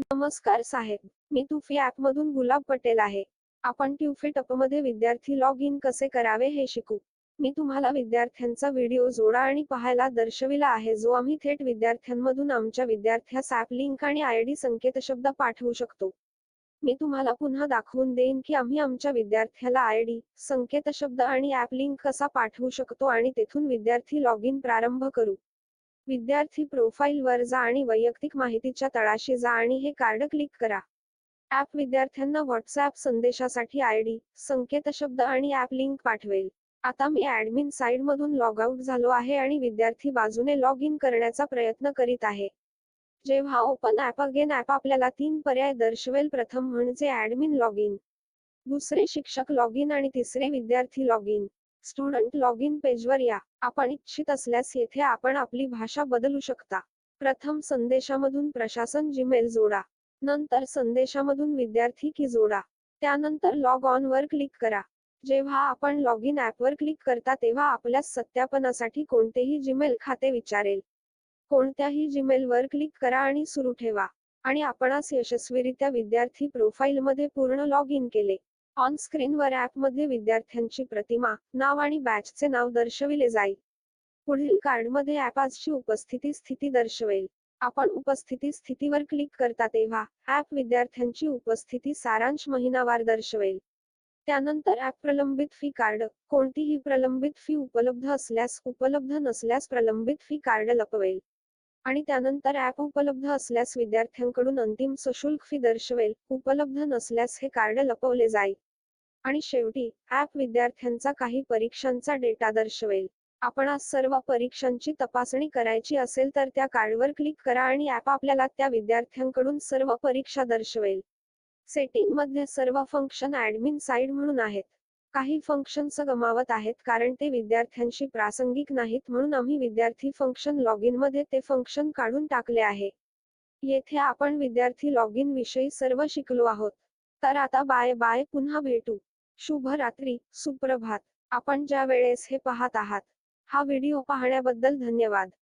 नमस्कार साहेब, मी ट्यूफी ॲपमधून गुलाब पटेल आहे. आपण ट्यूफी टपमध्ये विद्यार्थी लॉग इन कसे करावे हे शिकू. मी तुम्हाला विद्यार्थ्यांचा व्हिडिओ जोडा आणि पाहायला दर्शविला आहे जो आम्ही थेट विद्यार्थ्यांमधून आमच्या विद्यार्थ्यास ॲप लिंक आणि आयडी संकेतशब्द पाठवू शकतो. मी तुम्हाला पुन्हा दाखवून देईन की आम्ही आमच्या विद्यार्थ्याला आयडी, संकेतशब्द आणि ॲप लिंक कसा पाठवू शकतो आणि तेथून विद्यार्थी लॉग इन प्रारंभ करू. विद्यार्थी प्रोफाइलवर जा आणि वैयक्तिक माहितीच्या तळाशी जा आणि हे कार्ड क्लिक करा. ॲप विद्यार्थ्यांना व्हॉट्सॲप संदेशासाठी आयडी, संकेतशब्द आणि ॲप लिंक पाठवेल. आता मी ॲडमिन साइडमधून लॉग आउट झालो आहे आणि विद्यार्थी बाजूने लॉग इन करण्याचा प्रयत्न करीत आहे. जेव्हा ओपन ॲप अगेन ॲप आपल्याला 3 पर्याय दर्शवेल. प्रथम म्हणजे ॲडमिन लॉग इन, दुसरे शिक्षक लॉग इन आणि तिसरे विद्यार्थी log in. Student log in पेजवर या. आपण इच्छित असल्यास येथे आपण आपली भाषा बदलू शकता. प्रथम संदेशामधून प्रशासन जीमेल जोडा. नंतर संदेशामधून विद्यार्थी की जोडा. त्यानंतर लॉग ऑन वर क्लिक करा. जेव्हा आपण लॉग इन ॲपवर क्लिक करता तेव्हा आपल्यास सत्यापनासाठी कोणतेही जीमेल खाते विचारेल. कोणत्याही जीमेलवर क्लिक करा आणि सुरू ठेवा. आणि आपणास यशस्वीरित्या विद्यार्थी प्रोफाइलमध्ये पूर्ण लॉग इन केले. ऑन स्क्रीनवर ॲपमध्ये विद्यार्थ्यांची प्रतिमा, नाव आणि बॅचचे नाव दर्शविले जाईल. पुढील कार्डमध्ये ॲप आजची उपस्थिती स्थिती दर्शवेल. आपण उपस्थिती स्थितीवर क्लिक करता तेव्हा ॲप विद्यार्थ्यांची उपस्थिती सारांश महिनावार दर्शवेल. त्यानंतर ॲप प्रलंबित फी कार्ड, कोणतीही प्रलंबित फी उपलब्ध असल्यास, उपलब्ध नसल्यास प्रलंबित फी कार्ड लपवेल. आणि त्यानंतर ॲप उपलब्ध असल्यास विद्यार्थ्यांकडून अंतिम सशुल्क फी दर्शवेल, उपलब्ध नसल्यास हे कार्ड लपवले जाईल. आणि शेवटी ॲप विद्यार्थ्यांचा काही परीक्षांचा डेटा दर्शवेल. आपणास सर्व परीक्षांची तपासणी करायची असेल तर त्या कार्डवर क्लिक करा आणि ॲप आपल्याला त्या विद्यार्थ्यांकडून सर्व परीक्षा दर्शवेल. सेटिंगमध्ये सर्व फंक्शन ॲडमिन साइड म्हणून आहेत. काही फंक्शन्स गमावत आहेत कारण ते विद्यार्थ्यांशी प्रासंगिक नाहीत म्हणून आम्ही विद्यार्थी फंक्शन लॉगिनमध्ये ते फंक्शन काढून टाकले आहे. येथे आपण विद्यार्थी लॉगिन विषयी सर्व शिकलो आहोत. तर आता बाय बाय, पुन्हा भेटू. शुभ रात्री, सुप्रभात. आपण ज्या वेळेस हे पाहत आहात, हा व्हिडिओ पाहण्याबद्दल धन्यवाद.